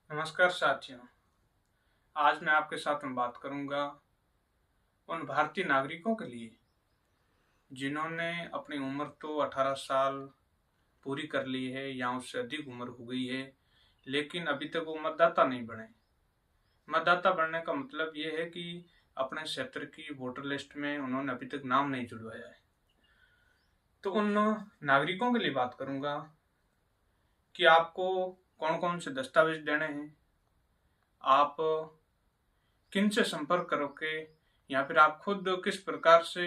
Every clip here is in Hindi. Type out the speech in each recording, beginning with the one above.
नमस्कार साथियों। आज मैं आपके साथ में बात करूंगा उन भारतीय नागरिकों के लिए जिन्होंने अपनी उम्र तो 18 साल पूरी कर ली है या उससे अधिक उम्र हो गई है, लेकिन अभी तक वो मतदाता नहीं बने। मतदाता बनने का मतलब ये है कि अपने क्षेत्र की वोटर लिस्ट में उन्होंने अभी तक नाम नहीं जुड़वाया है। तो उन नागरिकों के लिए बात करूंगा कि आपको कौन कौन से दस्तावेज देने हैं, आप किन से संपर्क करोगे, या फिर आप खुद किस प्रकार से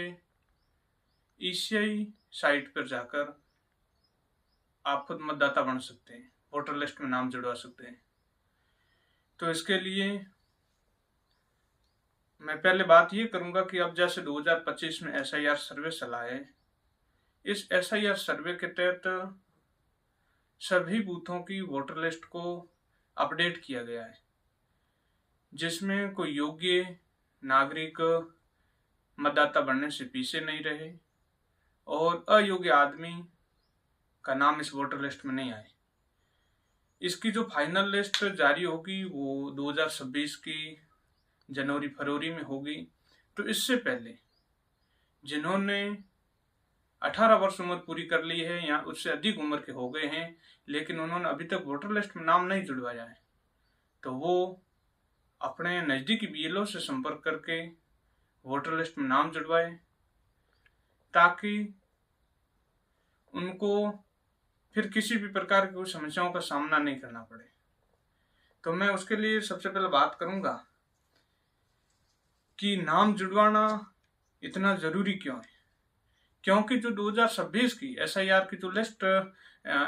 ईसीआई साइट पर जाकर आप खुद मतदाता बन सकते हैं, वोटर लिस्ट में नाम जुड़वा सकते हैं। तो इसके लिए मैं पहले बात ये करूंगा कि अब जैसे 2025 में एसआईआर सर्वे चला है, इस एसआईआर सर्वे के तहत सभी बूथों की वोटर लिस्ट को अपडेट किया गया है, जिसमें कोई योग्य नागरिक मतदाता बनने से पीछे नहीं रहे और अयोग्य आदमी का नाम इस वोटर लिस्ट में नहीं आए। इसकी जो फाइनल लिस्ट जारी होगी वो 2026 की जनवरी फरवरी में होगी। तो इससे पहले जिन्होंने 18 वर्ष उम्र पूरी कर ली है या उससे अधिक उम्र के हो गए हैं, लेकिन उन्होंने अभी तक वोटर लिस्ट में नाम नहीं जुड़वाया है, तो वो अपने नज़दीकी बीएलओ से संपर्क करके वोटर लिस्ट में नाम जुड़वाए, ताकि उनको फिर किसी भी प्रकार की कोई समस्याओं का सामना नहीं करना पड़े। तो मैं उसके लिए सबसे पहले बात करूंगा कि नाम जुड़वाना इतना जरूरी क्यों है। क्योंकि जो 2026 की एसआईआर की जो लिस्ट,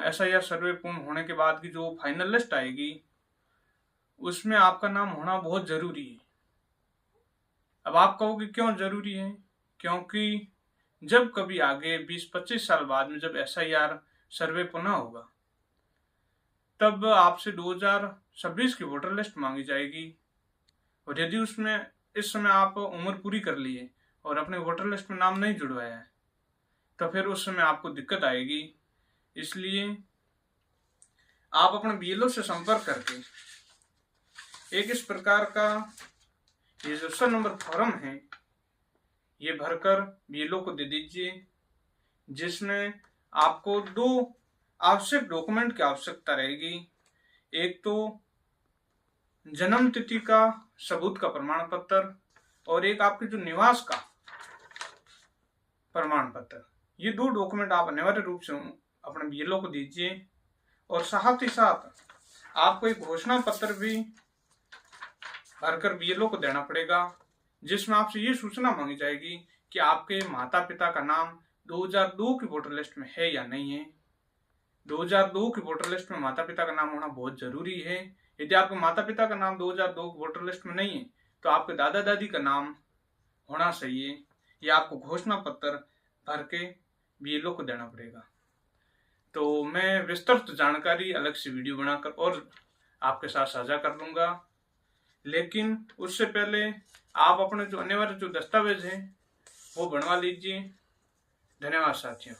एसआईआर सर्वे पूर्ण होने के बाद की जो फाइनल लिस्ट आएगी, उसमें आपका नाम होना बहुत जरूरी है। अब आप कहोगे क्यों जरूरी है? क्योंकि जब कभी आगे 20-25 साल बाद में जब एसआईआर सर्वे पुनः होगा, तब आपसे 2026 की वोटर लिस्ट मांगी जाएगी, और यदि उसमें इस समय आप उम्र पूरी कर ली है और अपने वोटर लिस्ट में नाम नहीं जुड़वाया है, तो फिर उस समय आपको दिक्कत आएगी। इसलिए आप अपने बीएलओ से संपर्क करके एक इस प्रकार का ये जो 100 नंबर फॉर्म है, ये भरकर बीएलओ को दे दीजिए, जिसमें आपको 2 आवश्यक डॉक्यूमेंट की आवश्यकता रहेगी। एक तो जन्म तिथि का सबूत का प्रमाण पत्र, और एक आपके जो निवास का प्रमाण पत्र। ये 2 डॉक्यूमेंट आप अनिवार्य रूप से अपने बीएलओ को दीजिए, और साथ ही साथ आपको एक घोषणा पत्र भी भरकर बीएलओ को देना पड़ेगा, जिसमें आपसे ये सूचना मांगी जाएगी कि आपके माता पिता का नाम 2002 की वोटर लिस्ट में है या नहीं है। 2002 की वोटर लिस्ट में माता पिता का नाम होना बहुत जरूरी है। यदि आपके माता पिता का नाम 2002 की वोटर लिस्ट में नहीं है, तो आपके दादा दादी का नाम होना चाहिए। यह आपको घोषणा पत्र भर के बीएलओ को देना पड़ेगा। तो मैं विस्तृत जानकारी अलग से वीडियो बनाकर और आपके साथ साझा कर लूंगा, लेकिन उससे पहले आप अपने जो अनिवार्य जो दस्तावेज हैं वो बनवा लीजिए। धन्यवाद साथियों।